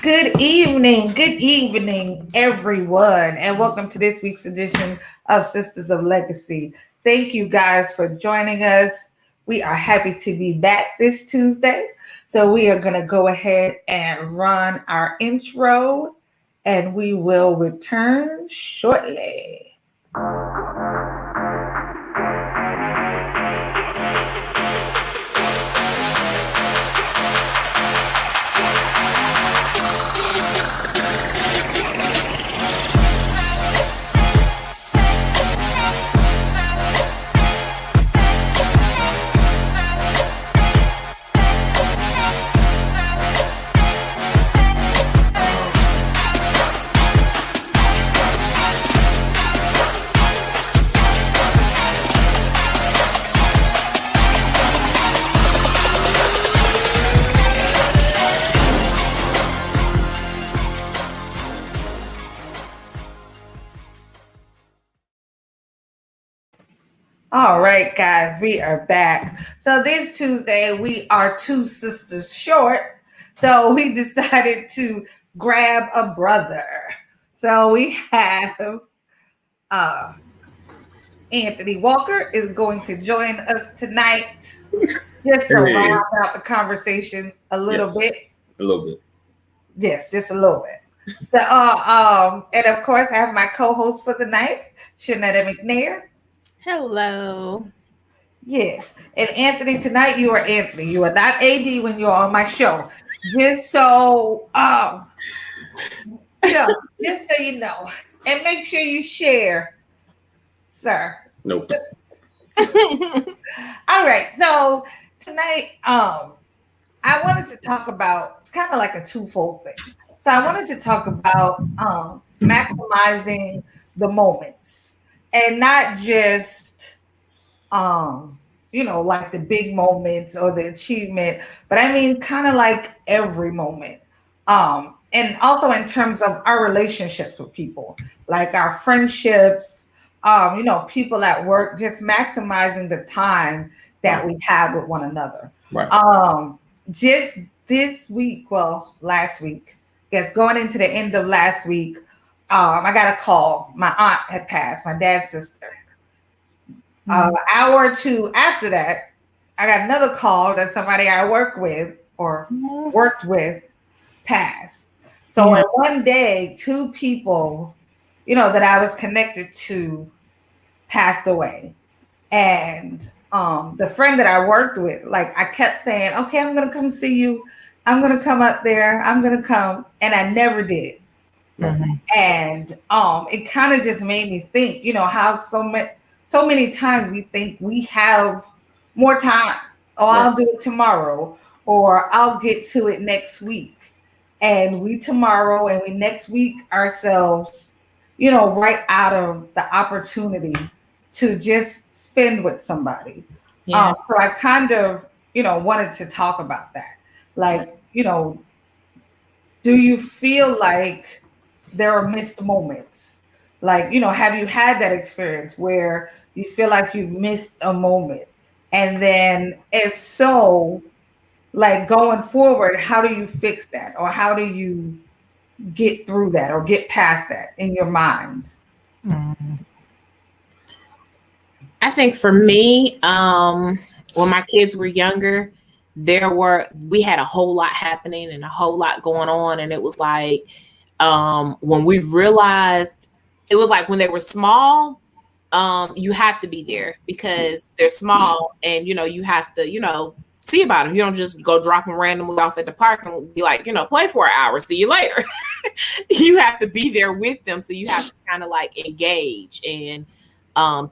Good evening, everyone, and welcome to this week's edition of Sisters of Legacy. Thank you guys for joining us. We are happy to be back this Tuesday. So, we are going to go ahead and run our intro, and we will return shortly. All right, guys, we are back. So this Tuesday, we are two sisters short. So we decided to grab a brother. So we have uh, Anthony Walker is going to join us tonight just to round out the conversation a little bit. A little bit. Yes, just a little bit. So, and of course, I have my co-host for the night, Shanetta McNair. Hello. Yes. And Anthony, tonight you are Anthony. You are not AD when you're on my show. Just so just so you know. And make sure you share, sir. Nope. All right. So tonight, I wanted to talk about, it's kind of like a twofold thing. So I wanted to talk about maximizing the moments. And not just, like the big moments or the achievement, but I mean, kind of like every moment. And also in terms of our relationships with people, like our friendships, people at work, just maximizing the time that we have with one another. Right. Just this week, well, last week, going into the end of last week, I got a call. My aunt had passed, my dad's sister. An hour or two after that, I got another call that somebody I worked with passed. So in one day, two people, that I was connected to passed away. And the friend that I worked with, like I kept saying, okay, I'm going to come see you. I'm going to come up there. I'm going to come. And I never did. Mm-hmm. And it kind of just made me think, how so many times we think we have more time, or I'll do it tomorrow, or I'll get to it next week. And we tomorrow and we next week ourselves, right out of the opportunity to just spend with somebody. Yeah. So I kind of, wanted to talk about that. Like, do you feel like there are missed moments? Like, have you had that experience where you feel like you've missed a moment? And then if so, like going forward, how do you fix that? Or how do you get through that or get past that in your mind? I think for me, when my kids were younger, we had a whole lot happening and a whole lot going on. And it was like, when we realized, it was like when they were small, you have to be there because they're small and, you have to, see about them. You don't just go drop them randomly off at the park and be like, play for an hour, see you later. You have to be there with them. So you have to kind of like engage and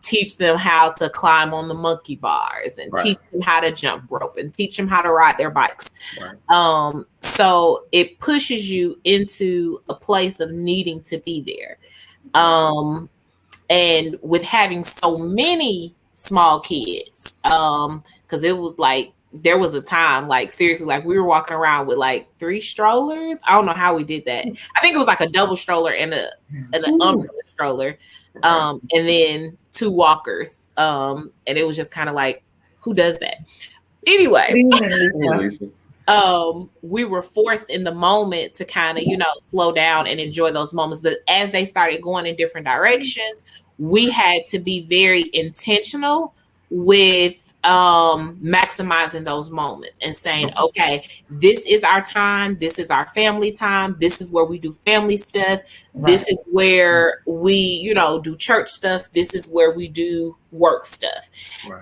teach them how to climb on the monkey bars and teach them how to jump rope and teach them how to ride their bikes. Right. So it pushes you into a place of needing to be there. And with having so many small kids, because it was like, there was a time, like seriously, like we were walking around with like 3 strollers. I don't know how we did that. I think it was like a double stroller and an umbrella stroller. And then 2 walkers. And it was just kind of like, who does that? Anyway. we were forced in the moment to kind of, slow down and enjoy those moments. But as they started going in different directions, we had to be very intentional with maximizing those moments and saying, okay, this is our time, this is our family time, this is where we do family stuff, this is where we do church stuff, this is where we do work stuff.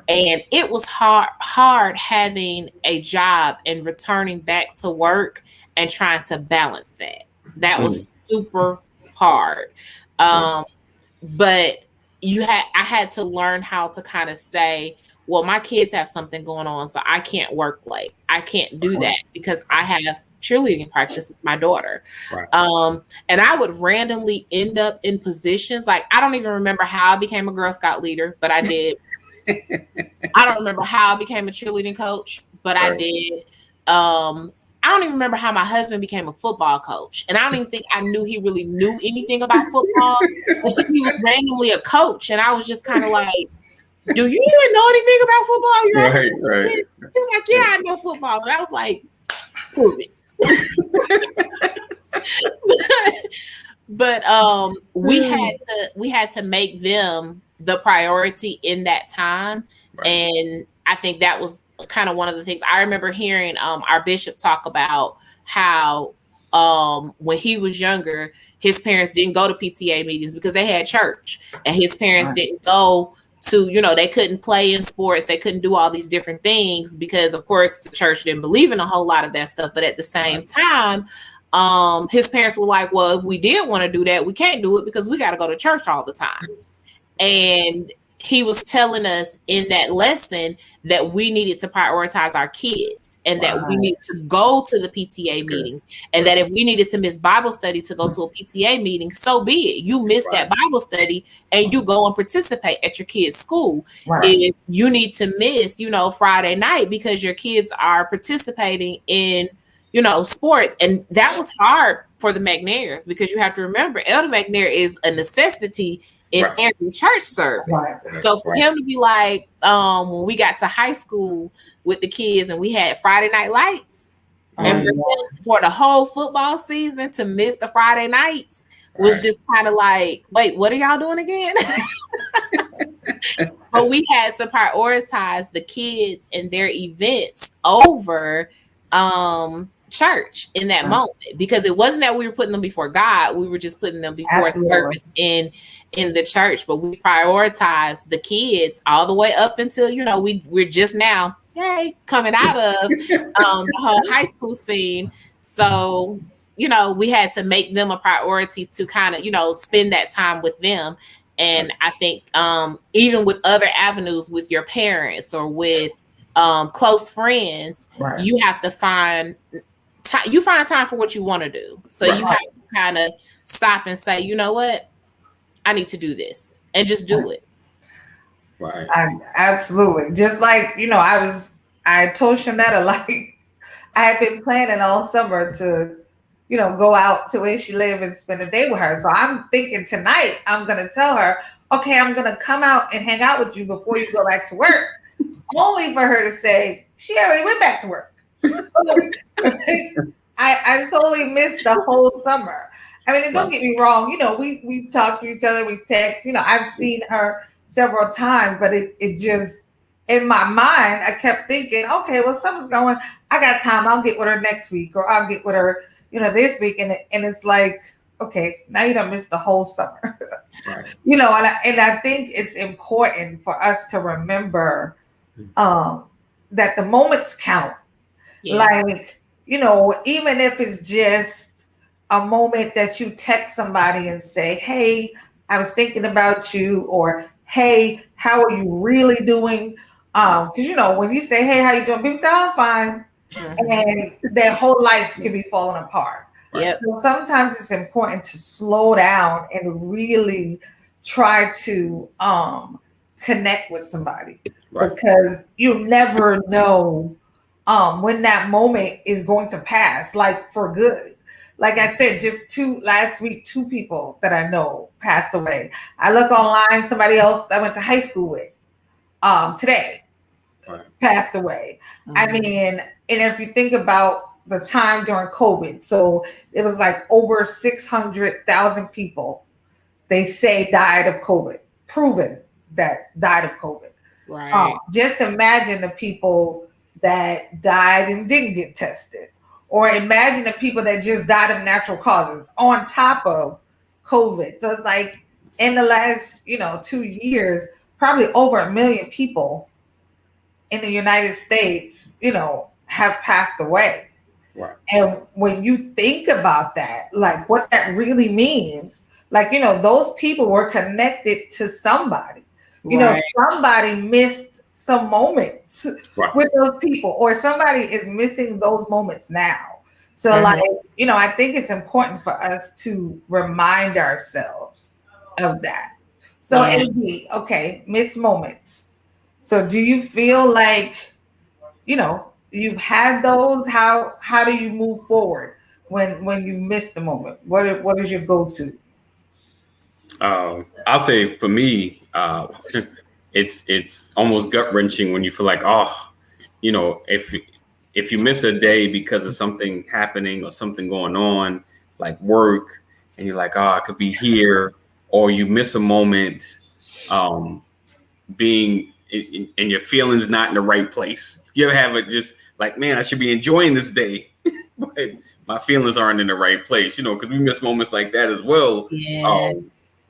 And it was hard having a job and returning back to work and trying to balance that was super hard. But I had to learn how to kind of say, well, my kids have something going on, so I can't work late. I can't do that because I have cheerleading practice with my daughter. And I would randomly end up in positions, like, I don't even remember how I became a Girl Scout leader, but I did. I don't remember how I became a cheerleading coach, but I did. I don't even remember how my husband became a football coach. And I don't even think I knew he really knew anything about football until he was randomly a coach. And I was just kind of like, do you even know anything about football? Right. He was like, yeah, I know football. And I was like, prove it. but we had to make them the priority in that time. And I think that was kind of one of the things I remember hearing our bishop talk about, how when he was younger, his parents didn't go to PTA meetings because they had church, and his parents didn't go to, they couldn't play in sports, they couldn't do all these different things because, of course, the church didn't believe in a whole lot of that stuff. But at the same time, his parents were like, well, if we did want to do that, we can't do it because we got to go to church all the time. And he was telling us in that lesson that we needed to prioritize our kids, and that we needed to go to the PTA meetings, and that if we needed to miss Bible study to go to a PTA meeting, so be it. You miss that Bible study and you go and participate at your kid's school. If you need to miss, Friday night because your kids are participating in, sports. And that was hard for the McNairs, because you have to remember, Elder McNair is a necessity in every church service. So for him to be like, when we got to high school with the kids and we had Friday night lights, and for the whole football season to miss the Friday nights was just kind of like, wait, what are y'all doing again? But we had to prioritize the kids and their events over church in that moment, because it wasn't that we were putting them before God, we were just putting them before service in the church. But we prioritized the kids all the way up until we're just now coming out of the whole high school scene. So we had to make them a priority to kind of spend that time with them. And I think even with other avenues, with your parents or with close friends, you have to find time for what you want to do. So you have to kind of stop and say, you know what, I need to do this, and just do it. Absolutely. Just like, I told Shanetta, like, I had been planning all summer to, go out to where she lived and spend a day with her. So I'm thinking tonight I'm going to tell her, okay, I'm going to come out and hang out with you before you go back to work, only for her to say, she already went back to work. I totally missed the whole summer. I mean, and don't get me wrong, we talk to each other, we text, I've seen her several times, but it just, in my mind, I kept thinking, okay, well, summer's going, I got time, I'll get with her next week, or I'll get with her, this week. And it's like, okay, now you done missed the whole summer. And I think it's important for us to remember that the moments count. Like, even if it's just a moment that you text somebody and say, hey, I was thinking about you, or hey, how are you really doing? Because, when you say, hey, how you doing? People say, oh, I'm fine. And their whole life can be falling apart. So sometimes it's important to slow down and really try to connect with somebody, because you never know when that moment is going to pass, like, for good. Like I said, just last week, 2 people that I know passed away. I look online, somebody else I went to high school with today passed away. I mean, and if you think about the time during COVID, so it was like over 600,000 people they say died of COVID, proven that died of COVID. Right. Just imagine the people that died and didn't get tested, or imagine the people that just died of natural causes on top of COVID. So it's like in the last, 2 years, probably over 1 million people in the United States, have passed away. Right. And when you think about that, like what that really means, like, those people were connected to somebody. Somebody missed some moments with those people, or somebody is missing those moments now. So I think it's important for us to remind ourselves of that. So AB, okay, missed moments. So do you feel like, you've had those? How do you move forward when you miss the moment? What is your go-to? I'll say for me, it's almost gut wrenching when you feel like, if you miss a day because of something happening or something going on, like work, and you're like, I could be here, or you miss a moment, being in your feelings not in the right place. You ever have it just like, man, I should be enjoying this day, but my feelings aren't in the right place, because we miss moments like that as well. Yeah.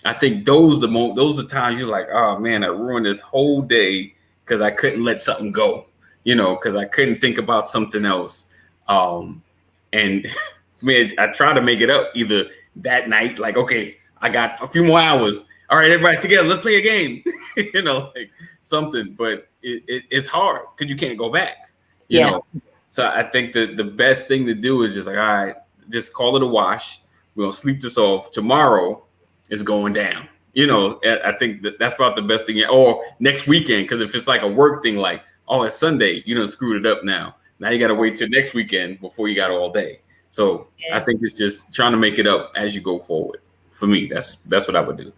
I think those the times you're like, oh man, I ruined this whole day because I couldn't let something go, because I couldn't think about something else. And man, I try to make it up either that night, like, okay, I got a few more hours. All right, everybody together, let's play a game, like something. But it's hard because you can't go back, you know. So I think that the best thing to do is just like, all right, just call it a wash. We're gonna sleep this off. Tomorrow is going down. I think that's about the best thing. Or next weekend, because if it's like a work thing, like, it's Sunday, screwed it up now. Now you got to wait till next weekend before you got all day. So I think it's just trying to make it up as you go forward. For me, that's what I would do.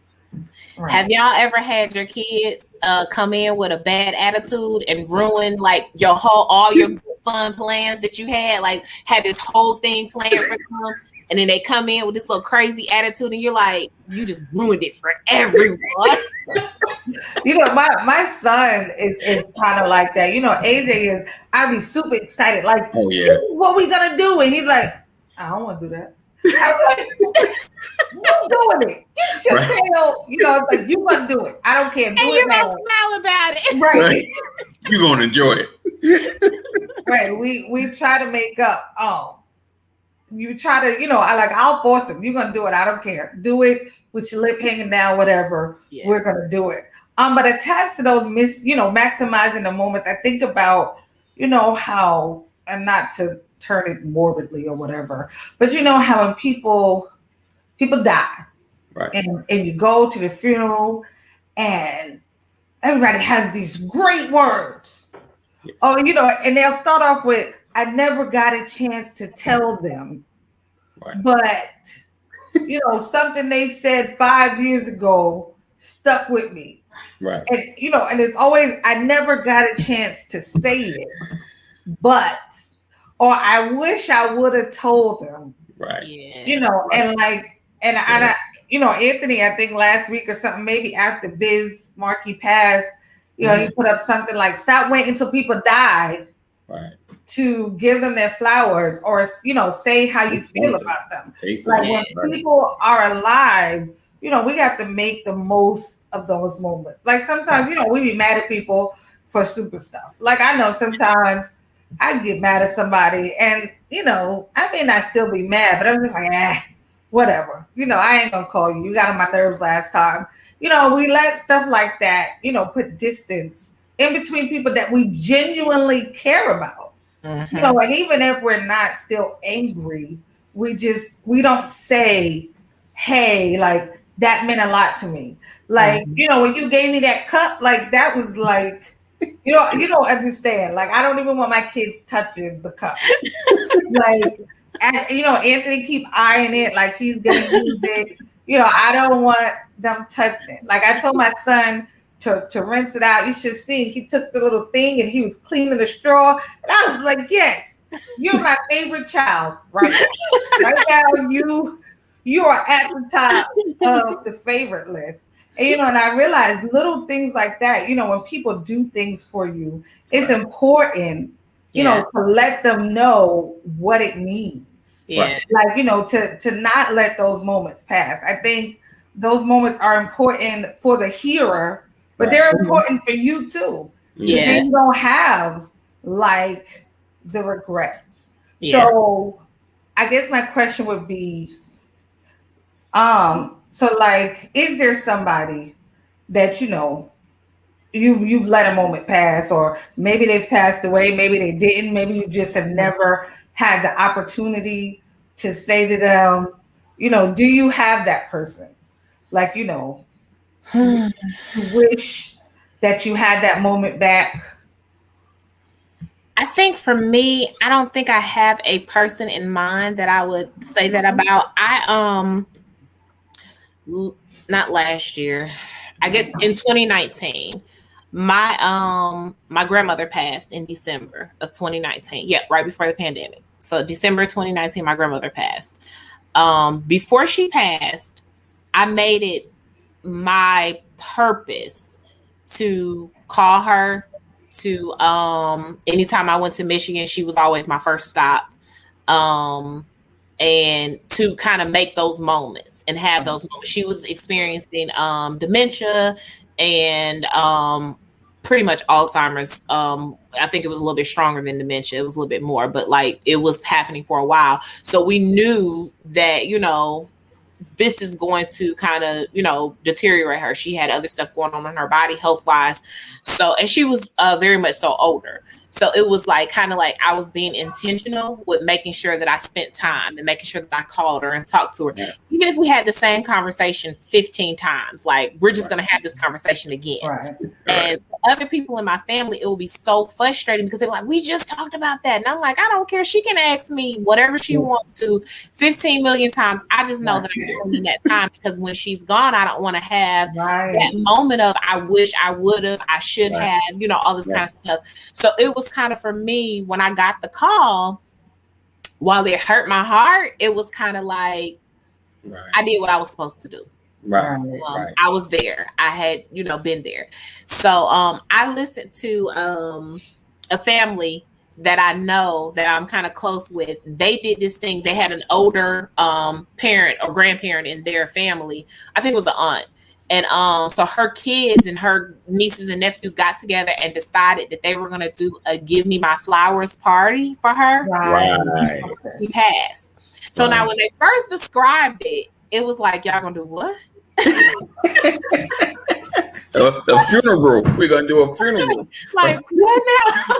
Right. Have y'all ever had your kids come in with a bad attitude and ruin like all your fun plans that you had this whole thing planned for them, and then they come in with this little crazy attitude, and you're like, you just ruined it for everyone. My son is kind of like that. AJ is. I'd be super excited, like, oh yeah, this is what we gonna do, and he's like, I don't want to do that. I'm like, you're doing it. Get your tail. It's like, you gonna do it. I don't care. Do and it you're now. gonna smile about it, right? You're gonna enjoy it. Right. We try to make up. You try to, I'll force him. You're gonna do it. I don't care. Do it with your lip hanging down, whatever. Yes. We're gonna do it. But attached to those maximizing the moments, I think about, how, and not to turn it morbidly or whatever, but how when people die, right, and you go to the funeral, and everybody has these great words. Yes. And they'll start off with, I never got a chance to tell them, right, but something they said 5 years ago stuck with me. Right. And and it's always, I never got a chance to say it, or I wish I would have told them. Right. Yeah. And I Anthony, I think last week or something, maybe after Biz Markie passed, he put up something like, stop waiting until people die. Right. To give them their flowers, or say how you feel about them. When people are alive, we have to make the most of those moments. Like sometimes, we be mad at people for super stuff. Like I know sometimes I get mad at somebody, and I may not still be mad, but I'm just like, whatever. I ain't gonna call you. You got on my nerves last time. We let stuff like that, put distance in between people that we genuinely care about. Mm-hmm. And even if we're not still angry, we don't say, hey, like that meant a lot to me. Like, when you gave me that cup, like that was like, you don't understand. Like, I don't even want my kids touching the cup. Like, and Anthony keep eyeing it like he's gonna use it. I don't want them touching it. Like I told my son to rinse it out. You should see he took the little thing and he was cleaning the straw. And I was like, yes, you're my favorite child right now. Right now, you are at the top of the favorite list. And and I realized little things like that, when people do things for you, it's important, to let them know what it means. Yeah. Like, to not let those moments pass. I think those moments are important for the hearer, but they're important for you too. Yeah. Then you don't have like the regrets. Yeah. So I guess my question would be, so like, is there somebody that you've let a moment pass, or maybe they've passed away, maybe they didn't, maybe you just have never had the opportunity to say to them, do you have that person? Like, you wish that you had that moment back? I think for me, I don't think I have a person in mind that I would say that about. Not last year, I guess in 2019, my grandmother passed in December of 2019. Yeah, right before the pandemic. So December 2019, my grandmother passed. Before she passed, I made it my purpose to call her. To anytime I went to Michigan, she was always my first stop. And to kind of make those moments and have those moments. She was experiencing dementia and pretty much Alzheimer's. I think it was a little bit stronger than dementia. It was a little bit more, but like it was happening for a while. So we knew that, this is going to kind of, deteriorate her. She had other stuff going on in her body health wise. So, and she was very much so older. So it was like kind of like I was being intentional with making sure that I spent time and making sure that I called her and talked to her. Yeah. Even if we had the same conversation 15 times, like we're just going to have this conversation again. Right. And other people in my family, it will be so frustrating because they're like, we just talked about that. And I'm like, I don't care. She can ask me whatever she wants to 15 million times. I just know that I'm spending that time because when she's gone, I don't want to have that moment of I wish I would have, I should have, all this kind of stuff. So it was kind of for me when I got the call, while it hurt my heart, it was kind of like I did what I was supposed to do. I was there. I had, been there. So I listened to a family that I know that I'm kind of close with. They did this thing. They had an older parent or grandparent in their family. I think it was the aunt. And so her kids and her nieces and nephews got together and decided that they were going to do a Give Me My Flowers party for her. Right. She passed. So now when they first described it, it was like, y'all going to do what? A funeral. We're going to do a funeral. Like, what now?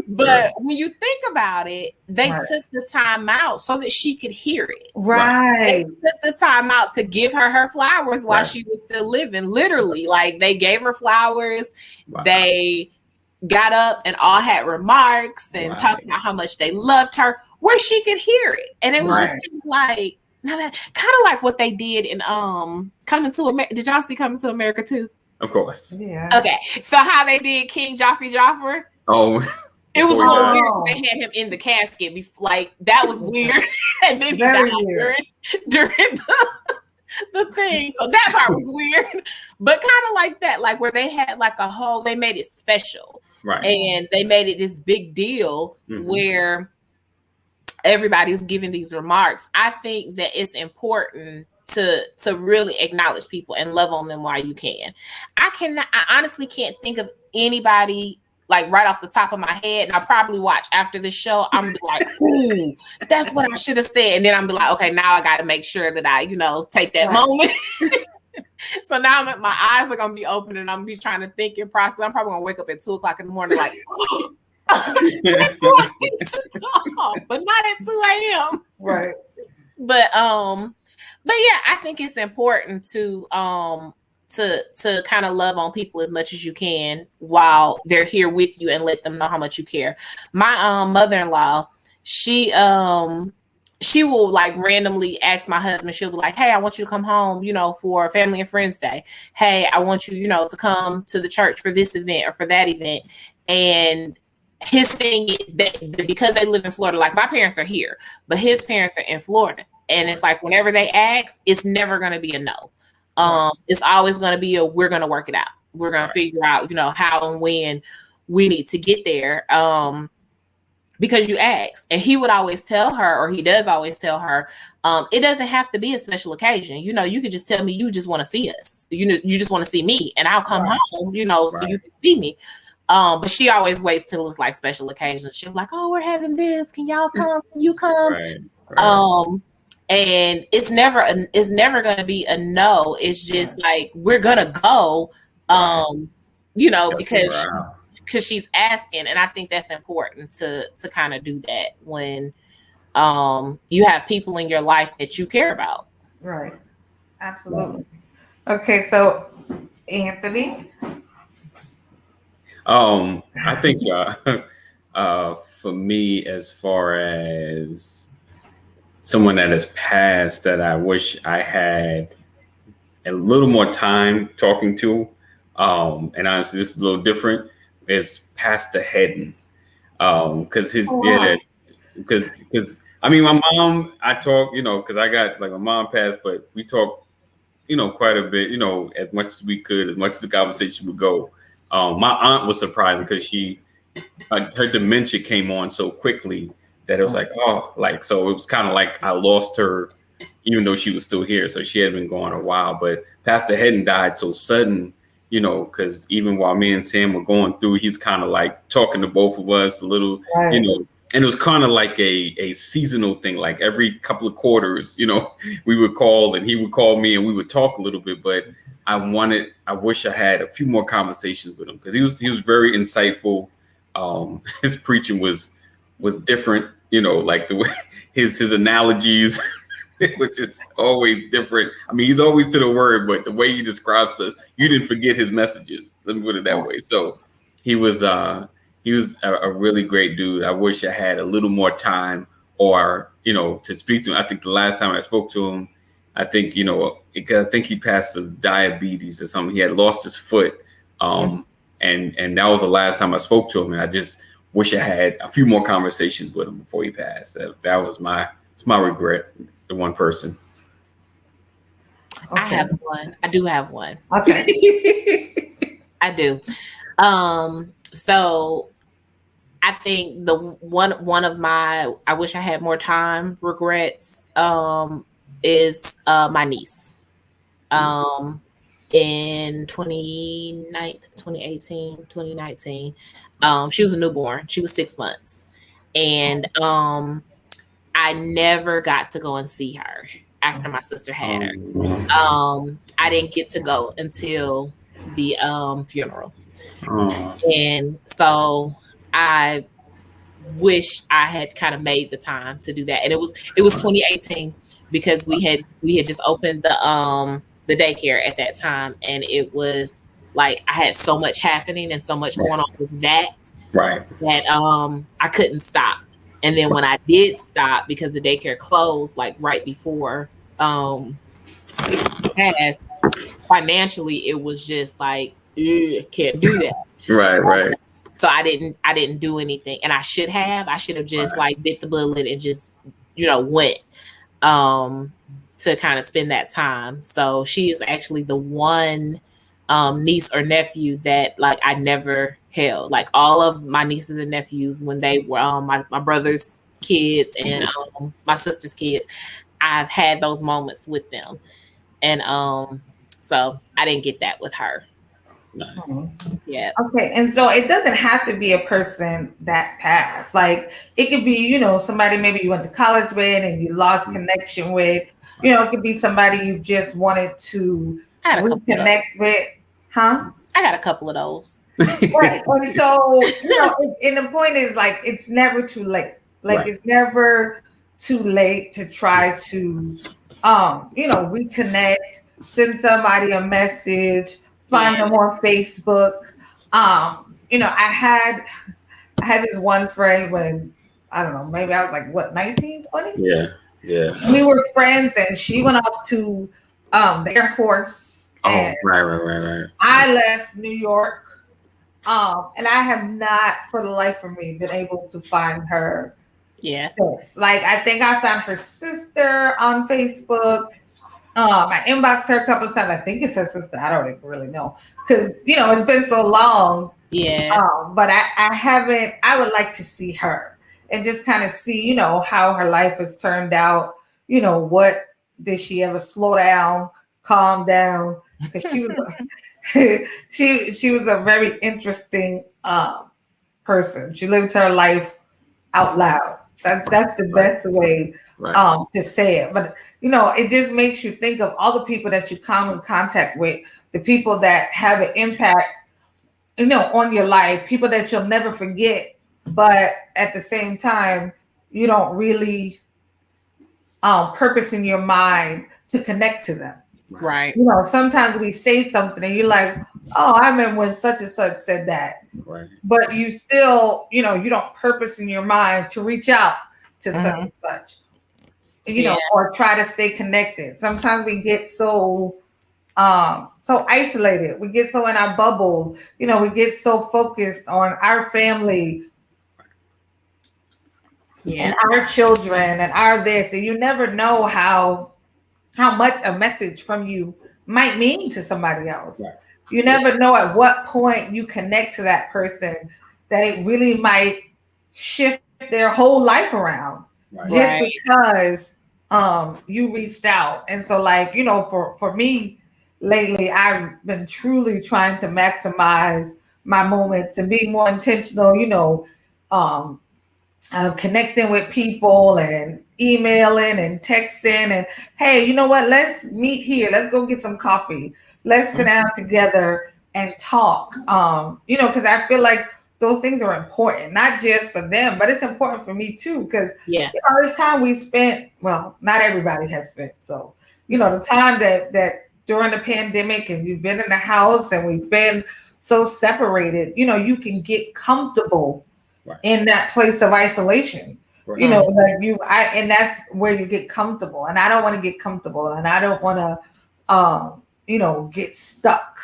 But when you think about it, they took the time out so that she could hear it. Right. They took the time out to give her flowers while she was still living. Literally, like they gave her flowers. Wow. They got up and all had remarks and talked about how much they loved her, where she could hear it. And it was just like, kind of like what they did in Coming to America. Did y'all see Coming to America too? Of course. Yeah. Okay. So how they did King Joffrey. Oh. It was a little weird. They had him in the casket. Like that was weird. And then he died during the thing. So that part was weird. But kind of like that, like where they had like they made it special. Right. And they made it this big deal where everybody's giving these remarks. I think that it's important to really acknowledge people and love on them while you can. I honestly can't think of anybody like right off the top of my head, and I'll probably watch after the show. I'm be like, ooh, that's what I should have said. And then I'm be like, okay, now I got to make sure that I, take that moment. So now my eyes are going to be open and I'm going to be trying to think and process. I'm probably going to wake up at 2:00 in the morning like, that's what I need to call, but not at 2 a.m. Right. But yeah, I think it's important to kind of love on people as much as you can while they're here with you and let them know how much you care. My mother-in-law, she she will like randomly ask my husband, she'll be like, hey, I want you to come home, you know, for Family and Friends Day. Hey, I want you, you know, to come to the church for this event or for that event. And his thing is that because they live in Florida, like my parents are here, but his parents are in Florida. And it's like whenever they ask, it's never going to be a no. It's always going to be a, we're going to work it out. We're going to figure out, you know, how and when we need to get there. Because you asked. And he would always tell her, or he does always tell her, it doesn't have to be a special occasion. You know, you could just tell me you just want to see us. You know, you just want to see me, and I'll come home, you know, so you can see me. But she always waits till it's like special occasions. She'll be like, oh, we're having this. Can y'all come? Can you come? And it's never going to be a no. It's just like, we're going to go, you know, because she's asking. And I think that's important to kind of do that when you have people in your life that you care about. Right. Absolutely. Okay. So Anthony. I think for me, as far as someone that has passed that I wish I had a little more time talking to, and honestly, this is a little different, is Pastor Hedden. Because because I mean, my mom, I talk, you know, because I got like my mom passed, but we talk, you know, quite a bit, you know, as much as we could, as much as the conversation would go. My aunt was surprised because her dementia came on so quickly that it was like, oh, like, so it was kind of like I lost her, even though she was still here. So she had been gone a while, but Pastor Hedden died so sudden, you know, because even while me and Sam were going through, he was kind of like talking to both of us a little, you know, and it was kind of like a seasonal thing. Like every couple of quarters, you know, we would call and he would call me and we would talk a little bit, but I wish I had a few more conversations with him because he was very insightful. His preaching was different, you know, like the way his analogies, which is always different. I mean, he's always to the word, but the way he describes stuff, you didn't forget his messages. Let me put it that way. So he was a really great dude. I wish I had a little more time or, you know, to speak to him. I think the last time I spoke to him, I think, you know, I think he passed some diabetes or something. He had lost his foot. And that was the last time I spoke to him. And I just wish I had a few more conversations with him before he passed. That was my regret, the one person. Okay. I have one. I do have one. Okay. I do. So I think the one of my, I wish I had more time regrets, is my niece. In 2019, she was a newborn. She was 6 months. And I never got to go and see her after my sister had her. I didn't get to go until the funeral. And so I wish I had kind of made the time to do that. And it was 2018 because we had just opened the daycare at that time, and it was like I had so much happening and so much going on with that that I couldn't stop. And then when I did stop, because the daycare closed like right before it passed, financially it was just like, can't do that. Right. So I didn't do anything, and I should have just like bit the bullet and just, you know, went to kind of spend that time. So she is actually the one niece or nephew that like I never held. Like all of my nieces and nephews, when they were my brother's kids and my sister's kids, I've had those moments with them. And so I didn't get that with her. Nice. Yeah. Okay. And so it doesn't have to be a person that passed. Like it could be, you know, somebody maybe you went to college with and you lost connection with. You know, it could be somebody you just wanted to reconnect with. Huh? I got a couple of those. Right. And so, you know, and the point is like, it's never too late. Like it's never too late to try to, you know, reconnect, send somebody a message, find them on Facebook. You know, I had this one friend when, I don't know, maybe I was like, what, 19, 20? Yeah. Yeah. We were friends, and she went off to the Air Force. Oh, And right. I left New York, and I have not, for the life of me, been able to find her. Yeah. Since. Like, I think I found her sister on Facebook. I inboxed her a couple of times. I think it's her sister. I don't even really know because it's been so long. Yeah. But I haven't. I would like to see her and just kind of see, how her life has turned out. What did she ever slow down, calm down? Because she was she was a very interesting person. She lived her life out loud. That's the best way to say it. But it just makes you think of all the people that you come in contact with, the people that have an impact, on your life, people that you'll never forget. But at the same time, you don't really purpose in your mind to connect to them. Right. Sometimes we say something and you're like, oh, I remember when such and such said that. Right. But you still, you don't purpose in your mind to reach out to such and such, or try to stay connected. Sometimes we get so isolated. We get so in our bubble. We get so focused on our family and our children and our this, and you never know how much a message from you might mean to somebody else. Right. You never know at what point you connect to that person that it really might shift their whole life around just because you reached out. And so, like, for me lately, I've been truly trying to maximize my moments and be more intentional, connecting with people and emailing and texting and, hey, you know what? Let's meet here. Let's go get some coffee. Let's sit down together and talk. Because I feel like those things are important, not just for them, but it's important for me too. Because this time we spent, well, not everybody has spent. So, the time that during the pandemic and you've been in the house and we've been so separated, you can get comfortable in that place of isolation. Right. And that's where you get comfortable. And I don't want to get comfortable, and I don't want to, get stuck.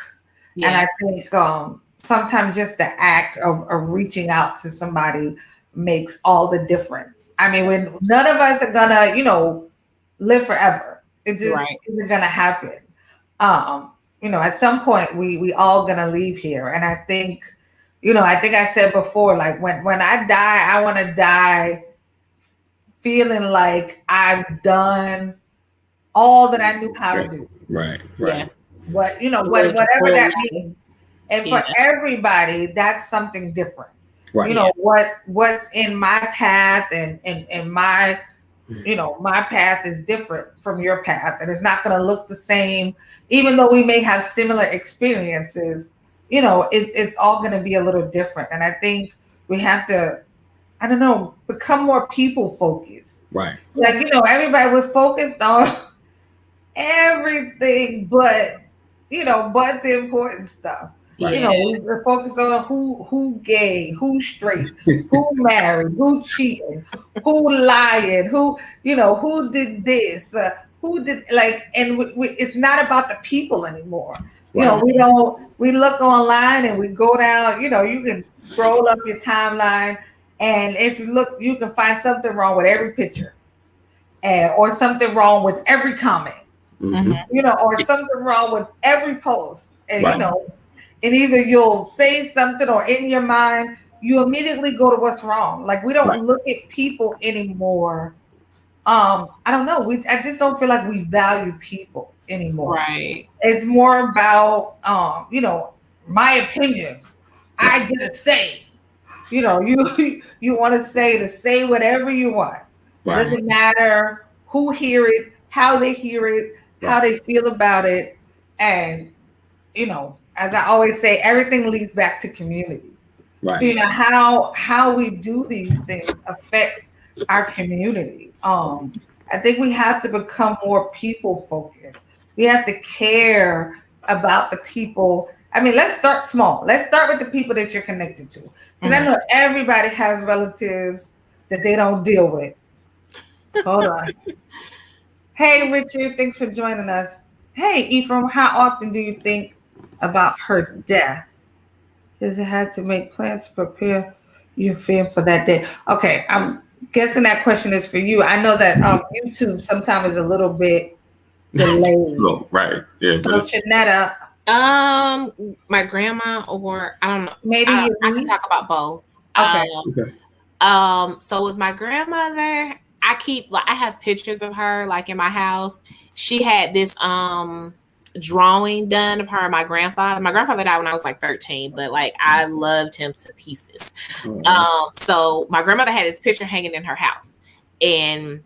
Yeah. And I think sometimes just the act of reaching out to somebody makes all the difference. I mean, when none of us are gonna, live forever, it just isn't gonna happen. At some point we all gonna leave here, and I think I said before, like when I die, I want to die feeling like I've done all that I knew how to do. Right. Yeah. Whatever that means. And for everybody, that's something different. Right. What's in my path and my, my path is different from your path, and it's not going to look the same, even though we may have similar experiences. It's all going to be a little different. And I think we have to, become more people focused. Right. Like, everybody, we're focused on everything but the important stuff. Right. We're focused on who gay, who straight, who married, who cheating, who lying, who did this, who did and it's not about the people anymore. Right. We look online and we go down, you can scroll up your timeline, and if you look, you can find something wrong with every picture, or something wrong with every comment, or something wrong with every post. And, and either you'll say something, or in your mind, you immediately go to what's wrong. Like, we don't look at people anymore. I don't know. I just don't feel like we value people anymore. Right. It's more about, my opinion. I get a say. You want to say whatever you want. Right. It doesn't matter who hear it, how they hear it, how they feel about it. And, as I always say, everything leads back to community. Right. So, how we do these things affects our community. I think we have to become more people focused. We have to care about the people. I mean, let's start small. Let's start with the people that you're connected to. Because I know everybody has relatives that they don't deal with. Hold on. Hey, Richard, thanks for joining us. Hey, Ephraim, how often do you think about her death? Has it had to make plans to prepare your film for that day? Okay, I'm guessing that question is for you. I know that YouTube sometimes is a little bit delayed. Slow, right? Yeah. So, Shanetta, My grandma, or I don't know. maybe I can talk about both. Okay. So with my grandmother, I have pictures of her like in my house. She had this drawing done of her and my grandfather. My grandfather died when I was like 13, but like I loved him to pieces. So my grandmother had this picture hanging in her house, and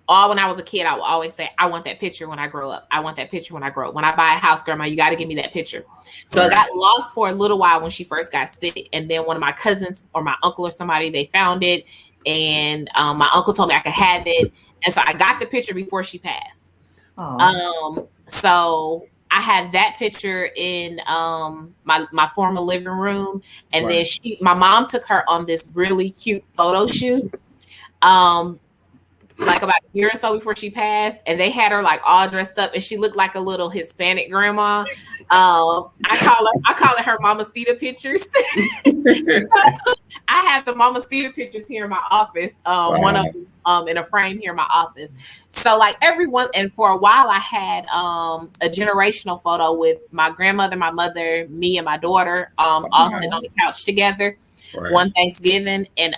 when I was a kid, I would always say, I want that picture when I grow up. I want that picture when I grow up. When I buy a house, Grandma, you got to give me that picture. So it got lost for a little while when she first got sick. And then one of my cousins or my uncle or somebody, they found it. And my uncle told me I could have it. And so I got the picture before she passed. So I have that picture in my former living room. And then my mom took her on this really cute photo shoot. Like about a year or so before she passed, and they had her like all dressed up, and she looked like a little Hispanic grandma. I call it her Mamacita pictures. I have the Mamacita pictures here in my office. One of them in a frame here in my office. So like everyone, and for a while I had a generational photo with my grandmother, my mother, me, and my daughter all sitting on the couch together one Thanksgiving, and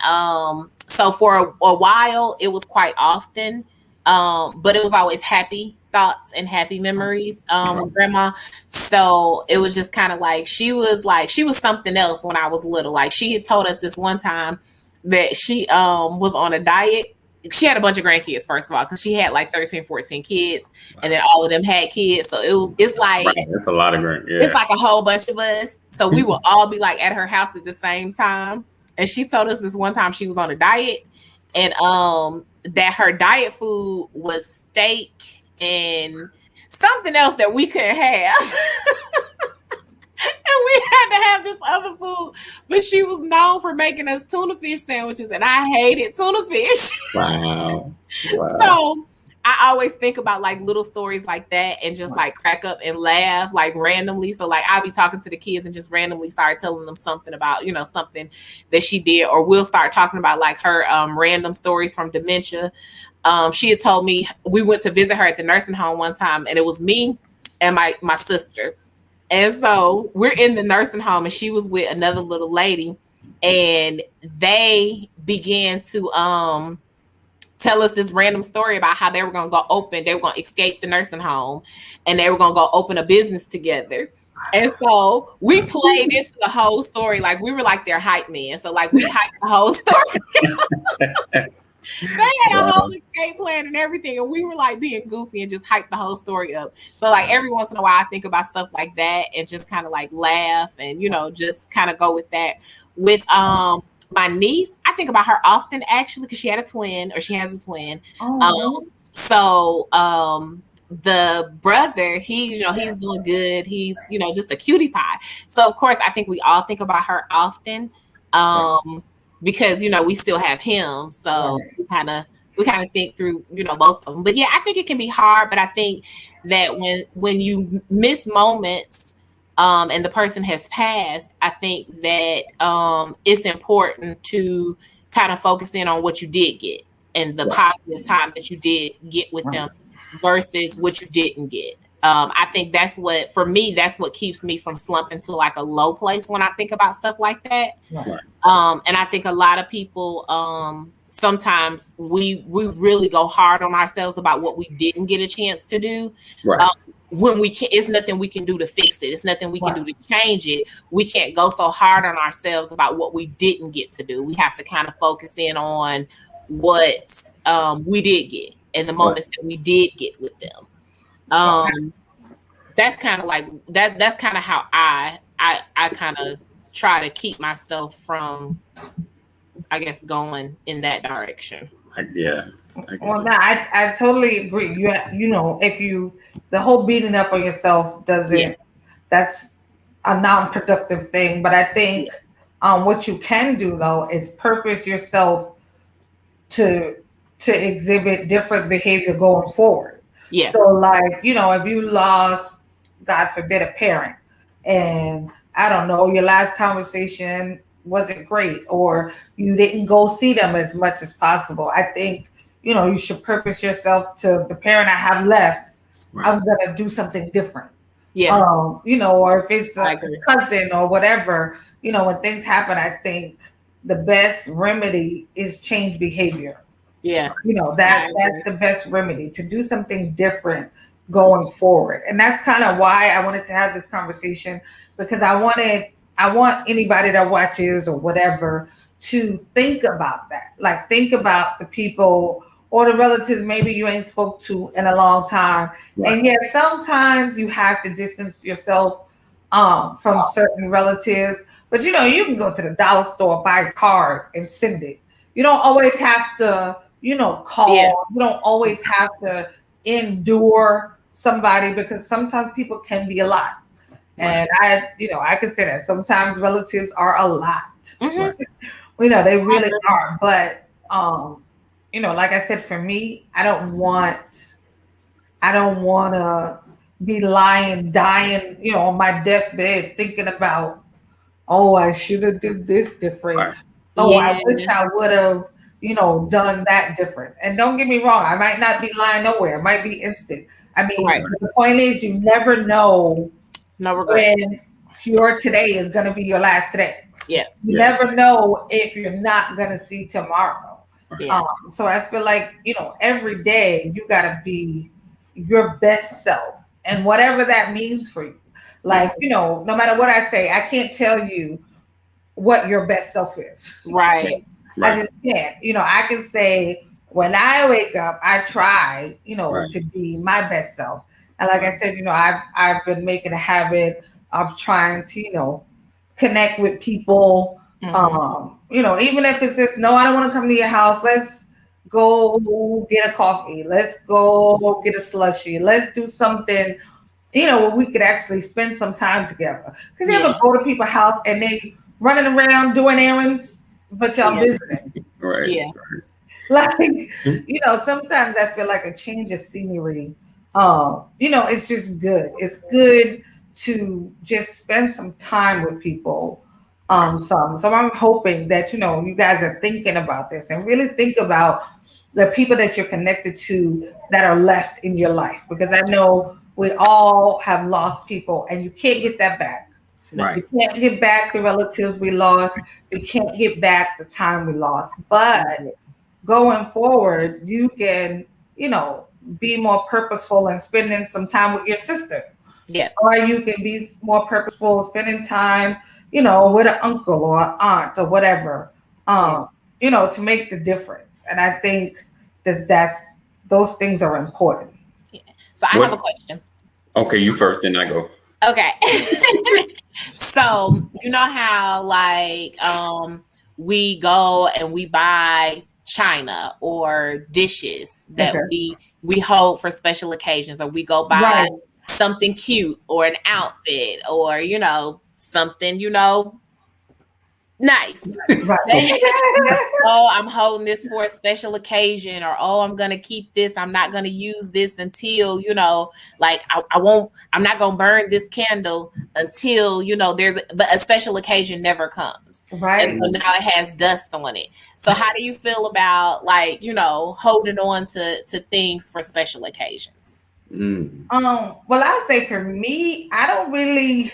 so for a while, it was quite often, but it was always happy thoughts and happy memories with Grandma. So it was just kind of like she was something else when I was little. Like she had told us this one time that she was on a diet. She had a bunch of grandkids, first of all, because she had like 13, 14 kids, and then all of them had kids. So it's like it's a lot of grandkids. It's like a whole bunch of us. So we will all be like at her house at the same time. And she told us this one time she was on a diet, and that her diet food was steak and something else that we couldn't have. And we had to have this other food, but she was known for making us tuna fish sandwiches, and I hated tuna fish. Wow. So I always think about like little stories like that and just like crack up and laugh like randomly. So like I'll be talking to the kids and just randomly start telling them something about, something that she did, or we'll start talking about like her random stories from dementia. She had told me, we went to visit her at the nursing home one time, and it was me and my sister. And so we're in the nursing home, and she was with another little lady, and they began to tell us this random story about how they were going to escape the nursing home, and they were going to go open a business together. And so we played into the whole story. Like we were like their hype man. So like we hyped the whole story. They had a whole escape plan and everything, and we were like being goofy and just hyped the whole story up. So like every once in a while I think about stuff like that and just kind of like laugh and just kind of go with that. With my niece, I think about her often actually, because she has a twin. So the brother, he's doing good. He's just a cutie pie. So of course I think we all think about her often. Because we still have him, so we kind of think through both of them. But yeah, I think it can be hard, but I think that when you miss moments and the person has passed, I think that it's important to kind of focus in on what you did get and the positive time that you did get with them versus what you didn't get. I think that's what keeps me from slumping to like a low place when I think about stuff like that. And I think a lot of people, sometimes we really go hard on ourselves about what we didn't get a chance to do. When it's nothing we can do to fix it. It's nothing we can do to change it. We can't go so hard on ourselves about what we didn't get to do. We have to kind of focus in on what we did get and the moments that we did get with them. That's kind of like that's kind of how I kind of try to keep myself from, I guess, going in that direction. I totally agree. If the whole beating up on yourself that's a non-productive thing. But I think what you can do though is purpose yourself to to exhibit different behavior going forward. Yeah. So, like, if you lost, God forbid, a parent, and I don't know, your last conversation wasn't great, or you didn't go see them as much as possible, I think, you should purpose yourself to the parent I have left. Right. I'm going to do something different. Yeah. Or if it's I a agree. cousin or whatever, when things happen, I think the best remedy is change behavior. Yeah. That's the best remedy, to do something different going forward. And that's kind of why I wanted to have this conversation, because I want anybody that watches or whatever to think about that. Like, think about the people or the relatives maybe you ain't spoke to in a long time. Right. And yet sometimes you have to distance yourself from certain relatives. But you can go to the dollar store, buy a card, and send it. You don't always have to, call. Yeah. You don't always have to endure somebody, because sometimes people can be a lot. And I can say that sometimes relatives are a lot. Mhm. They really are. But like I said, for me, I don't want to be dying, on my deathbed thinking about, oh, I should have did this different. Right. Oh, Yeah. I wish I would have, done that different. And don't get me wrong, I might not be lying nowhere. It might be instant. I mean, Right. the point is, you never know No regret. when your today is going to be your last today. Yeah. You Yeah. never know if you're not going to see tomorrow. Yeah. So I feel like, every day you got to be your best self, and whatever that means for you. Like, no matter what I say, I can't tell you what your best self is. Right. I just can't. I can say, when I wake up, I try, Right. to be my best self. And like I said, I've been making a habit of trying to, connect with people. Mhm. Even if it's just, no, I don't want to come to your house. Let's go get a coffee. Let's go get a slushie. Let's do something, where we could actually spend some time together. Because you ever go to people's house and they running around doing errands, but y'all Yeah. visiting. Right. Yeah. Like, sometimes I feel like a change of scenery, it's just good. It's good to just spend some time with people. So I'm hoping that, you guys are thinking about this and really think about the people that you're connected to that are left in your life, because I know we all have lost people, and you can't get that back. Right. You can't get back the relatives we lost. You can't get back the time we lost. But going forward, you can, be more purposeful in spending some time with your sister. Yeah. Or you can be more purposeful spending time, with an uncle or an aunt or whatever, to make the difference. And I think that's those things are important. So I have a question. Okay, you first, then I go. Okay. So you know how we go and we buy china or dishes that we hold for special occasions, or we go buy something cute or an outfit or something nice. Right. Oh, I'm holding this for a special occasion, or oh, I'm gonna keep this. I'm not gonna use this until I'm not gonna burn this candle until but a special occasion never comes. Right. And so now it has dust on it. So how do you feel about holding on to things for special occasions? Well, I would say for me, I don't really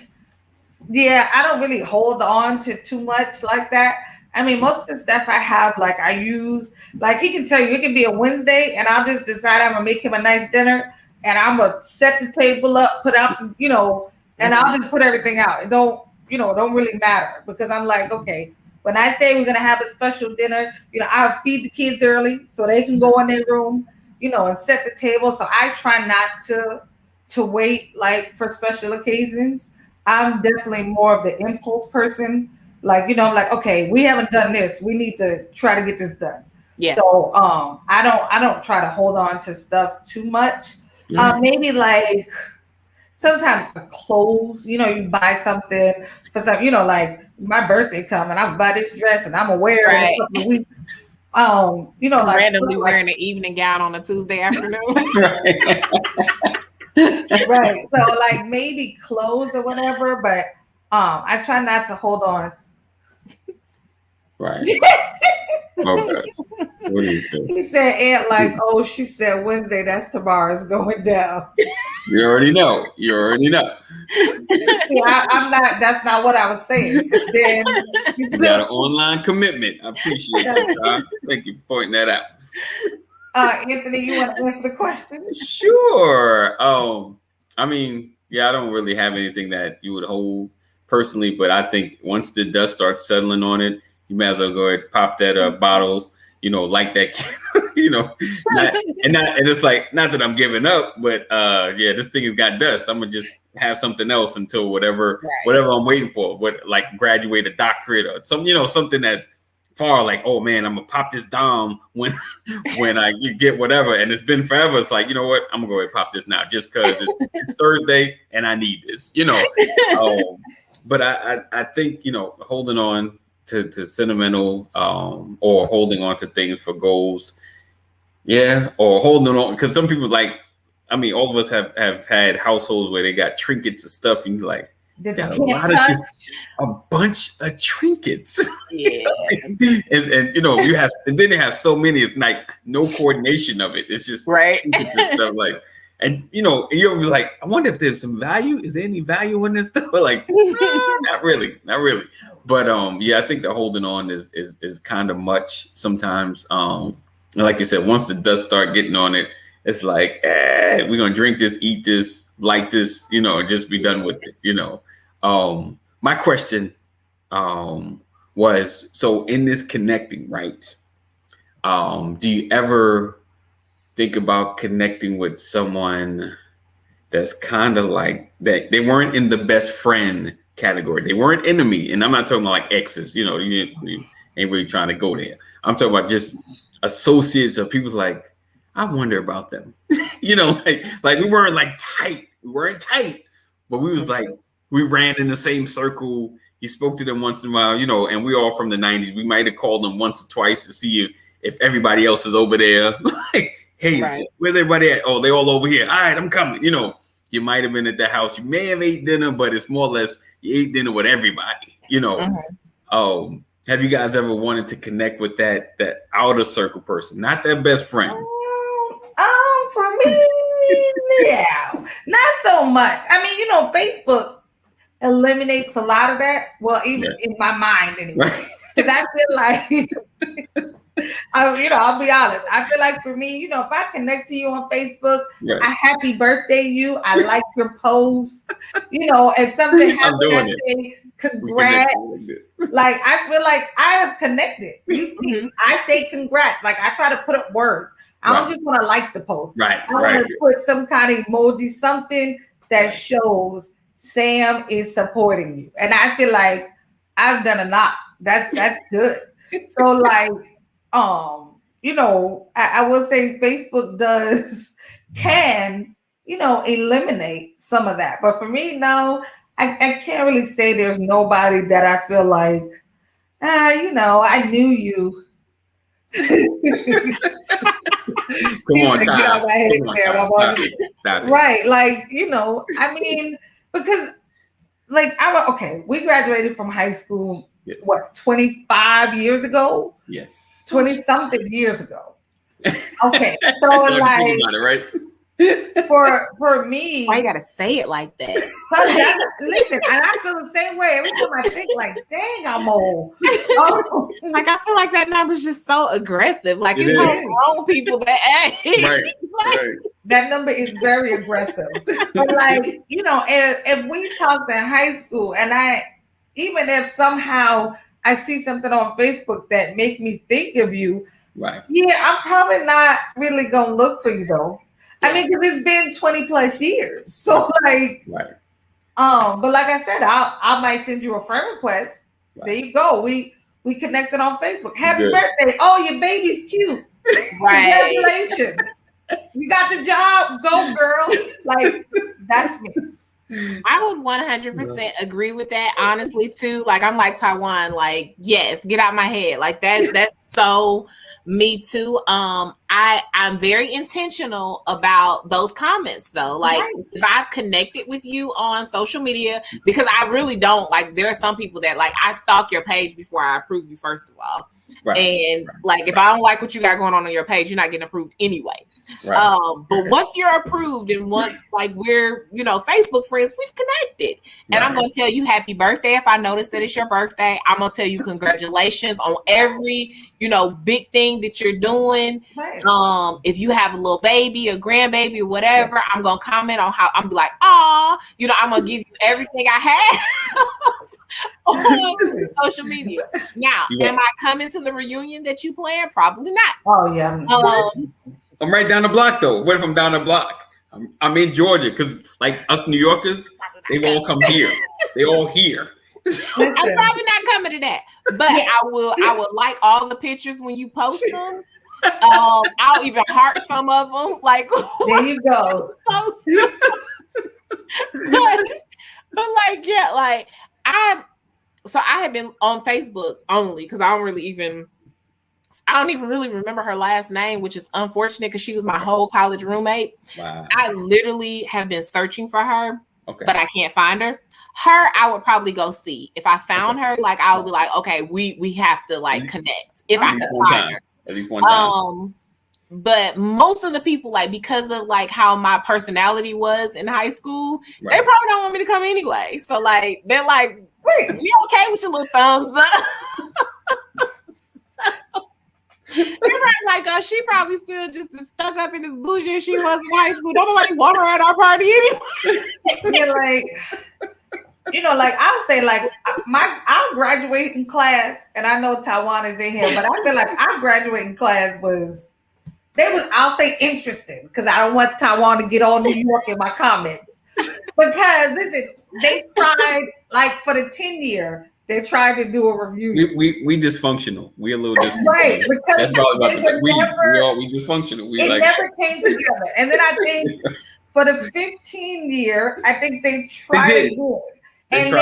hold on to too much like that. I mean, most of the stuff I have, I use, he can tell you, it can be a Wednesday and I'll just decide I'm gonna make him a nice dinner and I'm gonna set the table up, put out, and I'll just put everything out. It don't really matter, because I'm like, okay, when I say we're gonna have a special dinner, I'll feed the kids early so they can go in their room, and set the table. So I try not to wait for special occasions. I'm definitely more of the impulse person. I'm like, okay, we haven't done this. We need to try to get this done. Yeah. So I don't try to hold on to stuff too much. Maybe sometimes clothes, you buy something for some, my birthday coming, I'm gonna buy this dress and I'm gonna wear it in a couple of weeks. like randomly like, wearing an evening gown on a Tuesday afternoon. right. So like maybe clothes or whatever, but I try not to hold on. Right. Okay. What do you say? He said, Aunt, like, oh, she said Wednesday, that's tomorrow's going down. You already know. You already know. See, I'm not, that's not what I was saying. Then You got an online commitment. I appreciate that, Tom. Thank you for pointing that out. Anthony, you want to answer the question? Sure. I mean, yeah, I don't really have anything that you would hold personally, but I think once the dust starts settling on it, you might as well go ahead and pop that bottle, light that, and it's like, not that I'm giving up, but yeah, this thing has got dust. I'm gonna just have something else until whatever I'm waiting for, like graduate a doctorate or something that's far, like, oh man, I'm gonna pop this Dom when you get whatever, and it's been forever. It's like, you know what, I'm gonna go ahead and pop this now just because it's Thursday and I need this, But I think holding on to sentimental or holding on to things for goals, or holding on, because some people all of us have had households where they got trinkets and stuff, and you're like, a bunch of trinkets. Yeah. and you have, and then they have so many, it's like no coordination of it. It's just right. trinkets and stuff, like, and you'll be like, I wonder if there's some value. Is there any value in this stuff? Like, not really. But yeah, I think the holding on is kind of much sometimes. And like you said, once the dust start getting on it, it's like, we're gonna drink this, eat this, like this, just be done with it. My question was, so in this connecting, right? Do you ever think about connecting with someone that's kind of like that? They weren't in the best friend category. They weren't enemy. And I'm not talking about like exes, you ain't really trying to go there. I'm talking about just associates or people like, I wonder about them. like we weren't like tight. We weren't tight, but we was like, we ran in the same circle. You spoke to them once in a while, and we all from the 90s. We might have called them once or twice to see if everybody else is over there. Like, hey, right. Where's everybody at? Oh, they all over here. All right, I'm coming. You might have been at the house. You may have ate dinner, but it's more or less you ate dinner with everybody. Have you guys ever wanted to connect with that outer circle person, not that best friend? For me, yeah, not so much. I mean, Facebook eliminates a lot of that. Well, even in my mind anyway, because I feel like, I'll be honest. I feel like for me, if I connect to you on Facebook, I happy birthday you. I like your post. If something happens, I say congrats. Like, I feel like I have connected. You see, I say congrats. Like, I try to put up words. I don't just want to like the post. Right. I want to put some kind of emoji, something that shows Sam is supporting you. And I feel like I've done a lot. That's good. So like, I would say Facebook can eliminate some of that. But for me, no, I can't really say there's nobody that I feel like, I knew you. Come on, right? Like, I mean, because like we graduated from high school. Yes. What, 25 years ago? Yes. 20 something years ago. Okay, so like, about it, right? For me, why you gotta say it like that? Listen, and I feel the same way every time I think, like, dang, I'm old. Like, I feel like that number's just so aggressive. Like, it's so grown people that age. Right. That number is very aggressive. But like, if we talked in high school, and even if somehow I see something on Facebook that make me think of you, right? Yeah, I'm probably not really gonna look for you though. I mean, because it's been 20 plus years. So like, right. But like I said, I might send you a friend request. Right. There you go. We connected on Facebook. Happy birthday. Oh, your baby's cute. Right. Congratulations. You got the job. Go, girl. Like, that's me. I would 100% agree with that, honestly, too. Like, I'm like Taiwan, like, yes, get out my head. Like, that's so Me too. I'm very intentional about those comments though. Like Right. if I've connected with you on social media, because I really don't like, there are some people that like I stalk your page before I approve you, first of all. Right. And like if I don't like what you got going on your page, you're not getting approved anyway. Right. But once you're approved and once like we're, Facebook friends, we've connected. And I'm gonna tell you happy birthday if I notice that it's your birthday. I'm gonna tell you congratulations on every, big thing that you're doing. Right. If you have a little baby, a grandbaby, or whatever, I'm gonna comment on how I'm be like, "Aw," I'm gonna give you everything I have on social media. Now, am I coming to the reunion that you planned? Probably not. Oh yeah. I'm right down the block though. What if I'm down the block? I'm in Georgia because like us New Yorkers, they've all come here. They all here. I'm probably not coming to that, but I will like all the pictures when you post them. I'll even heart some of them. Like there you go. Post but like I have been on Facebook only because I don't even really remember her last name, which is unfortunate because she was my whole college roommate. Wow. I literally have been searching for her, Okay. but I can't find her. Her, I would probably go see. If I found her, like I would be like, okay, we have to like connect. If I can find her. At least one time. But most of the people, like because of like how my personality was in high school, they probably don't want me to come anyway. So like they're like, Wait, we okay with your little thumbs up? They're probably like, oh, she probably still just as stuck up in this bougie as she was in high school. Nobody want her at our party anyway. yeah, like like I'll say like our graduating class, and I know Taiwan is in here, but I feel like our graduating class was I'll say interesting because I don't want Taiwan to get all New York in my comments. Because listen, they tried like for the 10-year, they tried to do a review. We dysfunctional. We a little dysfunctional. Right, because that's probably about we dysfunctional. It never came together. And then I think for the 15-year, I think they tried to do it. And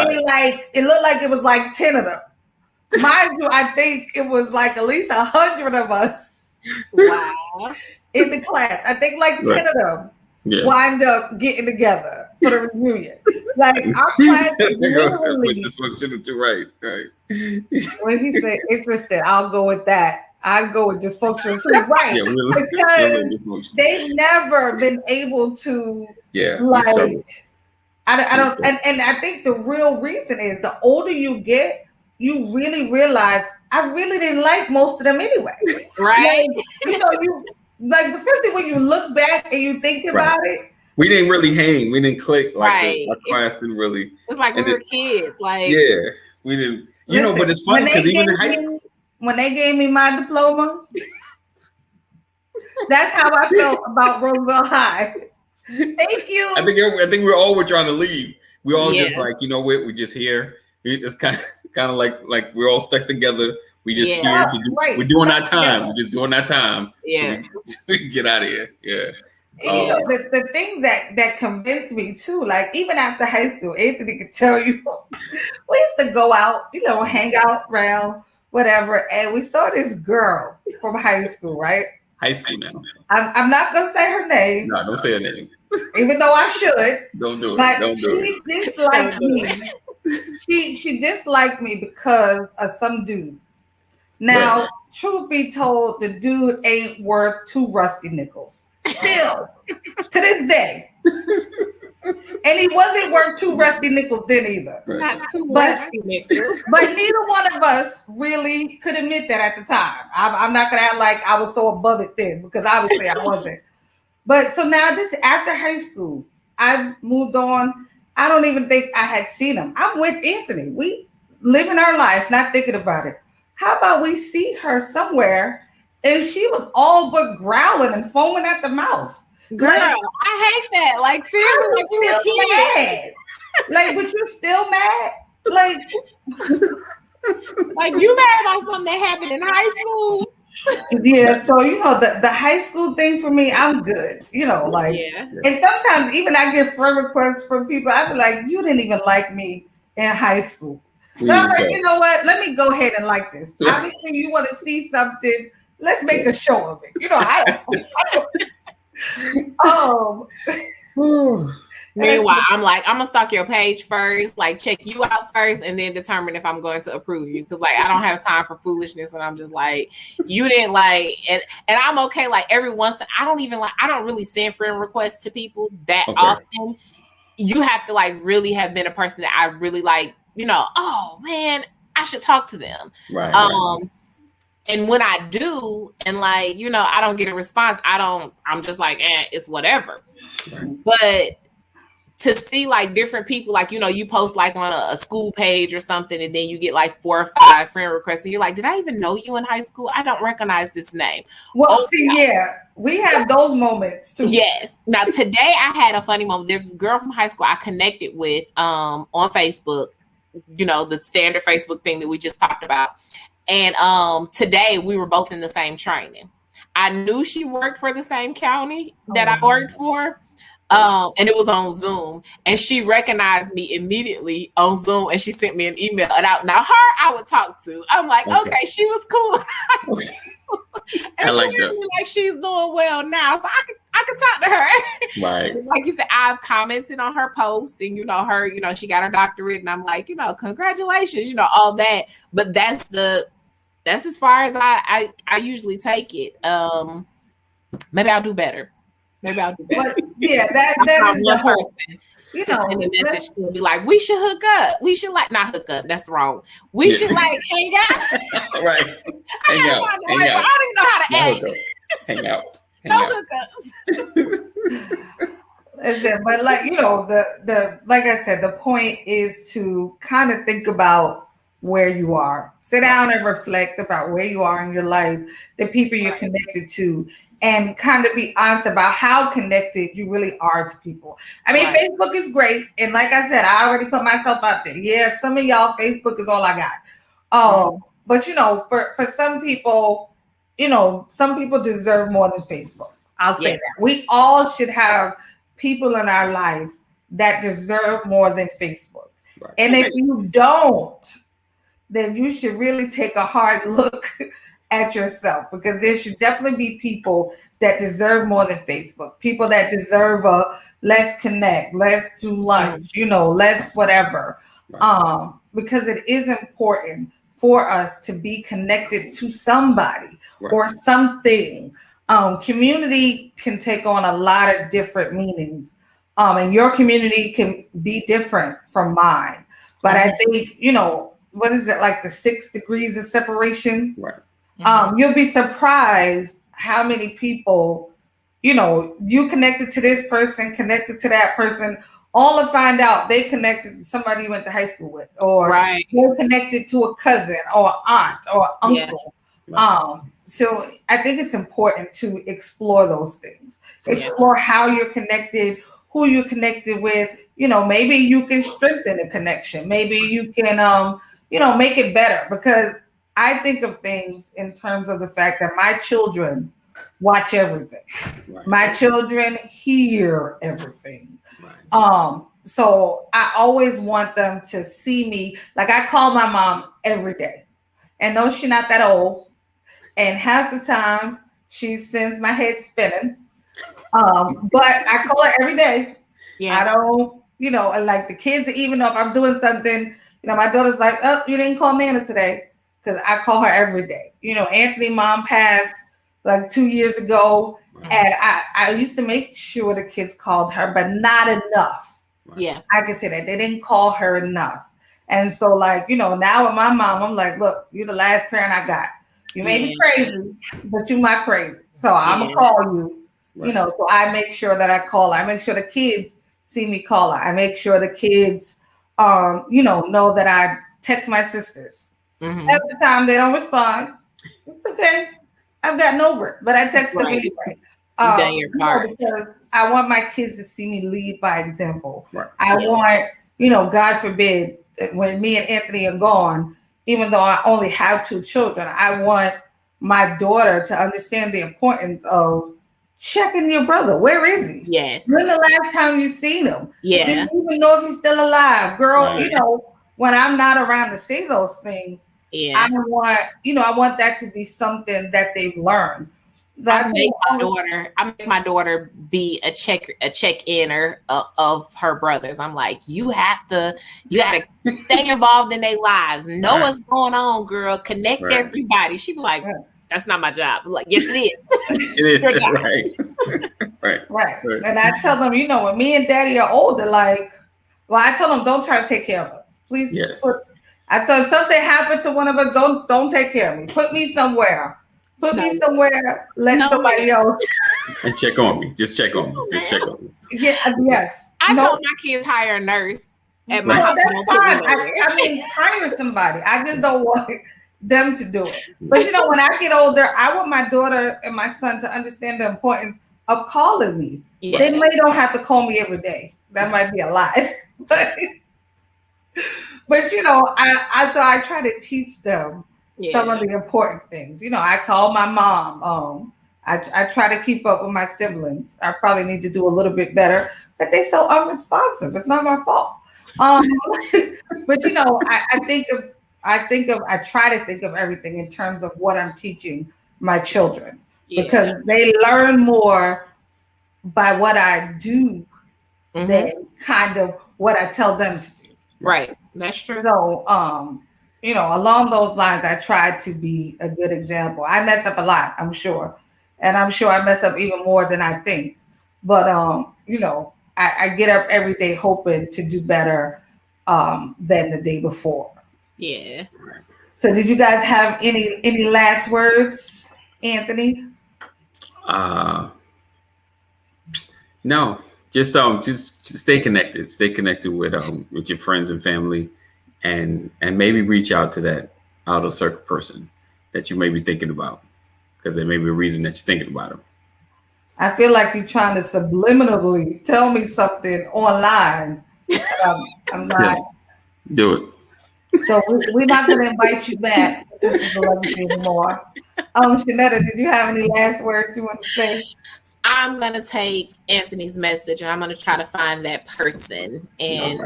it looked like it was like 10 of them. Mind you, I think it was like at least 100 of us. Wow. In the class. I think like 10 of them wind up getting together for the reunion. Like our class literally. Right. When he said interested, I'll go with that. I'd go with dysfunctional too. Right. Yeah, because they've never been able to I don't and I think the real reason is the older you get, you really realize I really didn't like most of them anyway. Right. Like, especially when you look back and you think about it. We didn't really hang. We didn't click. Like our class didn't really. It's like we were kids. Like we didn't. Listen, but it's funny because even in high school, when they gave me my diploma, that's how I felt about Roosevelt High. Thank you. I think we all were trying to leave. We all just like, we're just here. It's kind of like we're all stuck together. We just here to we're doing our time. We're just doing our time. Yeah. So we can get out of here. Yeah. The thing that convinced me too, like even after high school, Anthony could tell you, we used to go out, hang out around, whatever, and we saw this girl from high school, right? High school now. I'm not gonna say her name. No, don't say her name. Even though I should. Don't do it. But don't do it. She disliked me. She disliked me because of some dude. Now, truth be told, the dude ain't worth 2 rusty nickels. Still, to this day. And he wasn't worth 2 rusty nickels then either. Not 2 rusty nickels. But neither one of us really could admit that at the time. I'm not gonna act like I was so above it then, because obviously I wasn't. But so now this after high school, I moved on. I don't even think I had seen him. I'm with Anthony. We living our life, not thinking about it. How about we see her somewhere and she was all but growling and foaming at the mouth? Girl, I hate that. Like seriously, like you were mad. Like, but you still mad? Like, like you mad about something that happened in high school? Yeah, so the high school thing for me, I'm good. And sometimes even I get friend requests from people. I be like, you didn't even like me in high school. So I'm like, you know what? Let me go ahead and like this. Obviously, you want to see something let's make a show of it. You know, Meanwhile, I'm like, I'm gonna stalk your page first, like check you out first, and then determine if I'm going to approve you. Because like I don't have time for foolishness, and I'm just like, you didn't like, and I'm okay. Like every once, I don't really send friend requests to people that often. You have to like really have been a person that I really like. You know, oh man, I should talk to them. Right. And when I do, and like, you know, I don't get a response, I'm just like, it's whatever. Right. But to see like different people, like, you know, you post like on a school page or something, and then you get like 4 or 5 friend requests, and you're like, did I even know you in high school? I don't recognize this name. Well, we have those moments too. Yes. Now today I had a funny moment. There's this girl from high school I connected with on Facebook, you know, the standard Facebook thing that we just talked about. And today we were both in the same training. I knew she worked for the same county that I worked for. And it was on Zoom, and she recognized me immediately on Zoom, and she sent me an email. And now her I would talk to. I'm like, okay, she was cool. And I like that. Like she's doing well now, so I could talk to her. Right. Like you said, I've commented on her post, and you know her. You know she got her doctorate, and I'm like, you know, congratulations. You know all that, but that's as far as I usually take it. Maybe I'll do better. But, yeah, that is the whole. You know, send a message to be like, we should hook up. We should like not hook up. That's wrong. We should like hang out. Right. Hang out. I don't even know how to act. Hang out. No hookups. Listen, but like, you know, the like I said, the point is to kind of think about where you are. Sit down and reflect about where you are in your life, the people you're connected to, and kind of be honest about how connected you really are to people. I mean, Facebook is great. And like I said, I already put myself out there. Yeah, some of y'all, Facebook is all I got. But, you know, for some people, you know, some people deserve more than Facebook. I'll say that. We all should have people in our life that deserve more than Facebook. Right. And if you don't, then you should really take a hard look at yourself, because there should definitely be people that deserve more than Facebook, people that deserve a let's connect, let's do lunch, you know, let's whatever. Because it is important for us to be connected to somebody or something. Community can take on a lot of different meanings. And your community can be different from mine. But I think, you know, what is it, like the 6 degrees of separation? Right. You'll be surprised how many people, you know, you connected to this person, connected to that person, all to find out they connected to somebody you went to high school with, or you're connected to a cousin or aunt or uncle. So I think it's important to explore those things, explore how you're connected, who you're connected with. You know, maybe you can strengthen a connection. Maybe you can, you know, make it better, because I think of things in terms of the fact that my children watch everything. My children hear everything. So I always want them to see me. Like, I call my mom every day. And no, she's not that old. And half the time she sends my head spinning. But I call her every day. I don't, you know, like the kids, even though if I'm doing something, you know, my daughter's like, oh, you didn't call Nana today. Because I call her every day. You know, Anthony's mom passed like 2 years ago. And I used to make sure the kids called her, but not enough. I can say that. They didn't call her enough. And so, like, you know, now with my mom, I'm like, look, you're the last parent I got. You may be crazy, but you're not crazy. So I'm going to call you. You know, so I make sure that I call her. I make sure the kids see me call her. I make sure the kids, you know that I text my sisters. Half the time they don't respond. It's okay. I've gotten over it, but I text them anyway. You've done your part. Because I want my kids to see me lead by example. I want, you know, God forbid, when me and Anthony are gone, even though I only have 2 children, I want my daughter to understand the importance of checking your brother. Where is he? When the last time you seen him? Do you even know if he's still alive? Girl, you know, when I'm not around to say those things, Yeah. I want that to be something that they've learned. I make my daughter be a check-inner of her brothers. I'm like, you gotta stay involved in their lives, know what's going on, girl. Connect everybody. She be like, that's not my job. I'm like, yes, it is. It is. Right. And I tell them, when me and daddy are older, I tell them, don't try to take care of us. Please. Yes. I tell them, something happened to one of us, don't take care of me. Put me somewhere. Me somewhere. Let somebody else. And check on me. Just check on me. Just check on me. Yeah. Yes. I told my kids hire a nurse at my house. That's fine. Hire somebody. I just don't want them to do it. But when I get older, I want my daughter and my son to understand the importance of calling me. Yeah. They don't have to call me every day. That might be a lot. But I try to teach them some of the important things. I call my mom. I try to keep up with my siblings. I probably need to do a little bit better, but they're so unresponsive. It's not my fault. But I try to think of everything in terms of what I'm teaching my children because they learn more by what I do than kind of what I tell them to do. Right. That's true. So, along those lines, I try to be a good example. I mess up a lot, I'm sure. And I'm sure I mess up even more than I think. But, I get up every day hoping to do better than the day before. Yeah. So did you guys have any last words, Anthony? No. Just stay connected. Stay connected with your friends and family, and maybe reach out to that outer circle person that you may be thinking about, because there may be a reason that you're thinking about them. I feel like you're trying to subliminally tell me something online. I'm not. Yeah. Do it. So we're not going to invite you back. This is the legacy anymore. Shanetta, did you have any last words you want to say? I'm going to take Anthony's message and I'm going to try to find that person and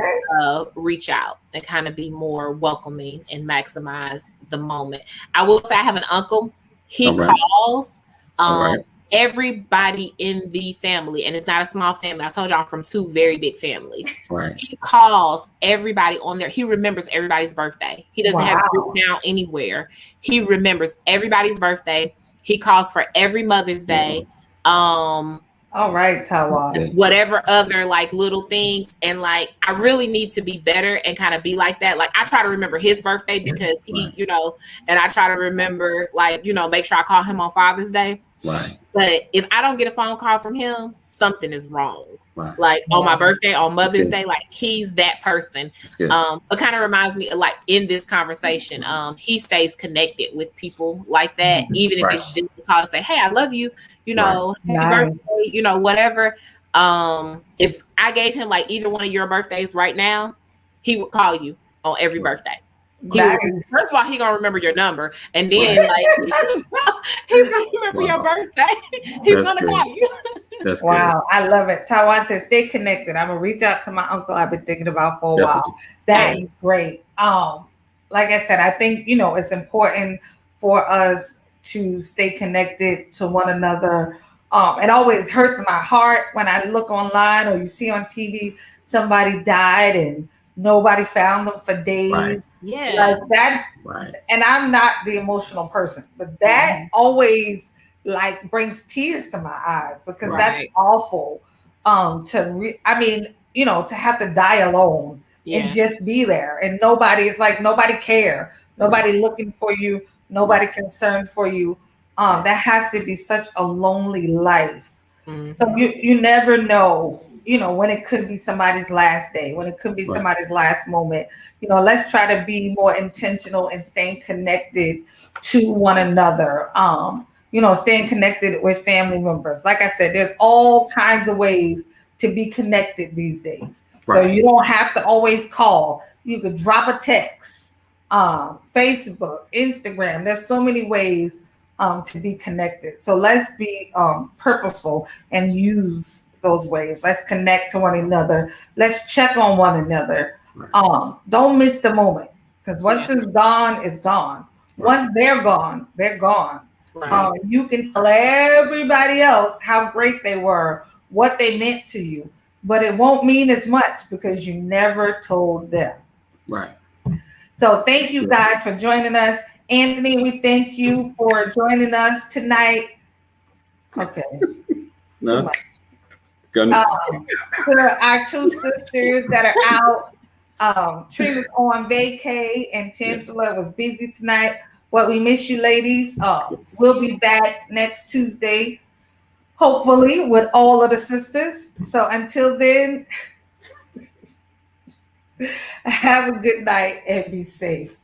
reach out and kind of be more welcoming and maximize the moment. I will say I have an uncle. He calls everybody in the family, and it's not a small family. I told you I'm from two very big families. Right. He calls everybody on there. He remembers everybody's birthday. He doesn't have it written down anywhere. He remembers everybody's birthday. He calls for every Mother's Day. All right, Tawa. Whatever other little things. And I really need to be better and kind of be like that. I try to remember his birthday because he, and I try to remember make sure I call him on Father's Day. Right. But if I don't get a phone call from him, something is wrong. Right. On my birthday, on Mother's Day, he's that person. So it kind of reminds me in this conversation, he stays connected with people like that, even if it's just a call to say, hey, I love you, happy birthday, whatever. If I gave him either one of your birthdays right now, he would call you on every birthday. First of all, he gonna remember your number, and then he's gonna remember your birthday. He's gonna call you. That's wow, good. I love it. Taiwan says, "Stay connected." I'm gonna reach out to my uncle I've been thinking about for a while. That is great. Like I said, I think it's important for us to stay connected to one another. It always hurts my heart when I look online or you see on TV somebody died and nobody found them for days. Right. Yeah, that. Right. And I'm not the emotional person, but that always brings tears to my eyes because that's awful. To have to die alone and just be there, and nobody care, nobody looking for you, nobody concerned for you. That has to be such a lonely life. Mm-hmm. So you never know. When it could be somebody's last day, when it could be somebody's last moment. Let's try to be more intentional and staying connected to one another. Staying connected with family members. Like I said, there's all kinds of ways to be connected these days. Right. So you don't have to always call. You could drop a text, Facebook, Instagram. There's so many ways to be connected. So let's be purposeful and use those ways. Let's connect to one another. Let's check on one another. Don't miss the moment. Because once it's gone, it's gone. Once they're gone, they're gone. Right. You can tell everybody else how great they were, what they meant to you, but it won't mean as much because you never told them. Right. So thank you guys for joining us. Anthony, we thank you for joining us tonight. Okay. No. Too much. Gonna, For our two sisters that are out, Trina's on vacay and Tangela was busy tonight. But we miss you, ladies. We'll be back next Tuesday, hopefully, with all of the sisters. So until then, have a good night and be safe.